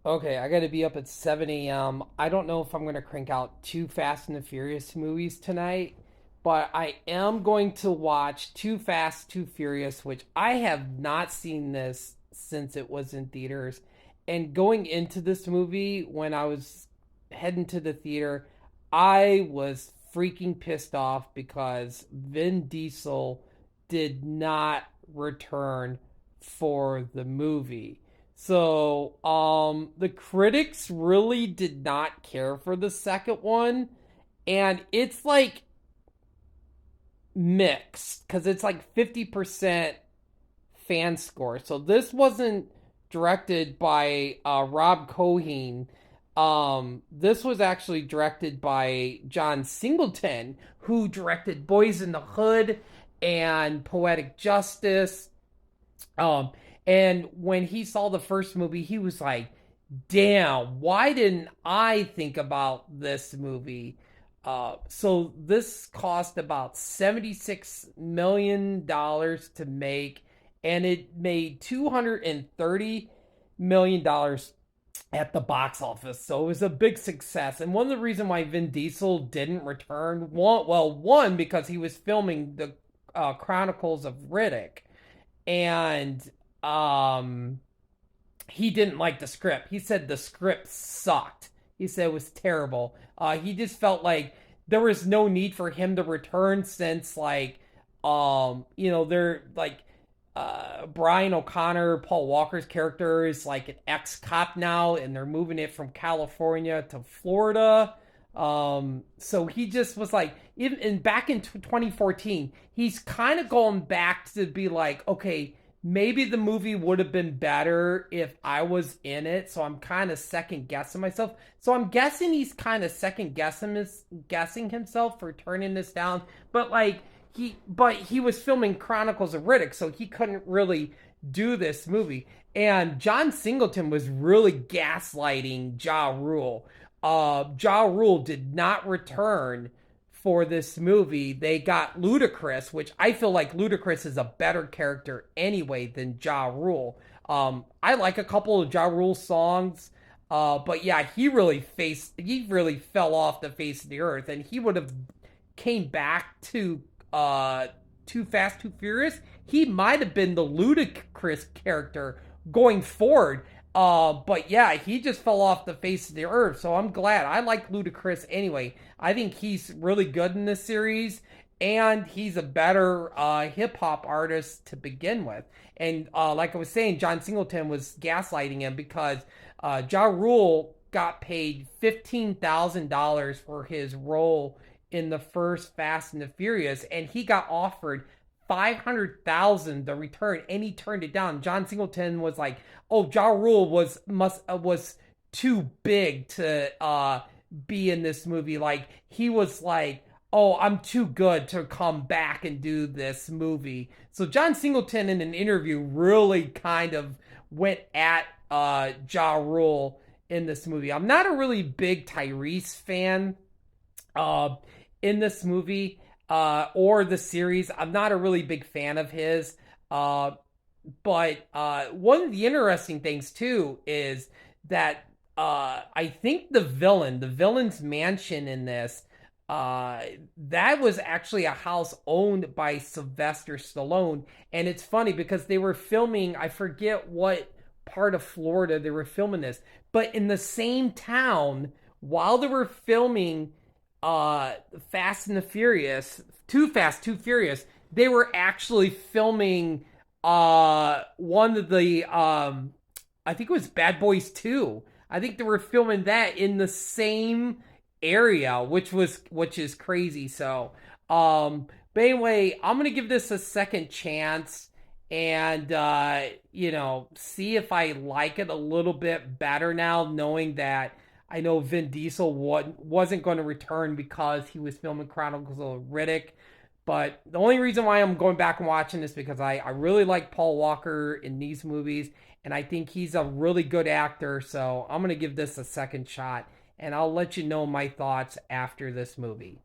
Okay, I gotta be up at 7 a.m. I don't know if I'm gonna crank out two Fast and the Furious movies tonight, but I am going to watch Too Fast, Too Furious, which I have not seen this since it was in theaters. And going into this movie, when I was heading to the theater, I was freaking pissed off because Vin Diesel did not return for the movie. So, the critics really did not care for the second one, and it's like mixed because it's like 50% fan score. So this wasn't directed by Rob Cohen. This was actually directed by John Singleton, who directed Boys in the Hood and Poetic Justice. Um, and when he saw the first movie, he was like, damn, why didn't I think about this movie? So this cost about $76 million to make, and it made $230 million at the box office. So it was a big success. And one of the reasons why Vin Diesel didn't return, one because he was filming the Chronicles of Riddick, and um he didn't like the script. He said the script sucked. He said it was terrible. He just felt like there was no need for him to return since they're like Brian O'Connor, Paul Walker's character is like an ex-cop now, and they're moving it from California to Florida. So he just was like, even back in 2014, he's kind of going back to be like, okay, maybe the movie would have been better if I was in it. So I'm kind of second guessing myself. So I'm guessing he's kind of second guessing himself for turning this down. But he was filming Chronicles of Riddick, so he couldn't really do this movie. And John Singleton was really gaslighting Ja Rule. Ja Rule did not return for this movie. They got Ludacris, which I feel like Ludacris is a better character anyway than Ja Rule. I like a couple of Ja Rule songs, but yeah, he really fell off the face of the earth, and he would have came back to Too Fast, Too Furious. He might have been the Ludacris character going forward. But yeah, he just fell off the face of the earth. So I'm glad. I like Ludacris anyway. I think he's really good in this series, and he's a better hip hop artist to begin with. And like I was saying, John Singleton was gaslighting him because Ja Rule got paid $15,000 for his role in the first Fast and the Furious, and he got offered 500,000 to return, and he turned it down. John Singleton was like, "Oh, Ja Rule was too big to be in this movie. Like he was like, oh, I'm too good to come back and do this movie." So John Singleton in an interview really kind of went at Ja Rule in this movie. I'm not a really big Tyrese fan uh, in this movie or the series. I'm not a really big fan of his. Uh, but one of the interesting things too is that I think the villain's mansion in this, that was actually a house owned by Sylvester Stallone. And it's funny because they were filming, I forget what part of Florida they were filming this, but in the same town while they were filming Fast and the Furious, Too Fast, Too Furious, they were actually filming one of the I think it was Bad Boys 2. I think they were filming that in the same area, which is crazy. So, but anyway, I'm gonna give this a second chance and see if I like it a little bit better now, knowing that I know Vin Diesel wasn't going to return because he was filming Chronicles of Riddick. But the only reason why I'm going back and watching this because I really like Paul Walker in these movies, and I think he's a really good actor. So I'm going to give this a second shot, and I'll let you know my thoughts after this movie.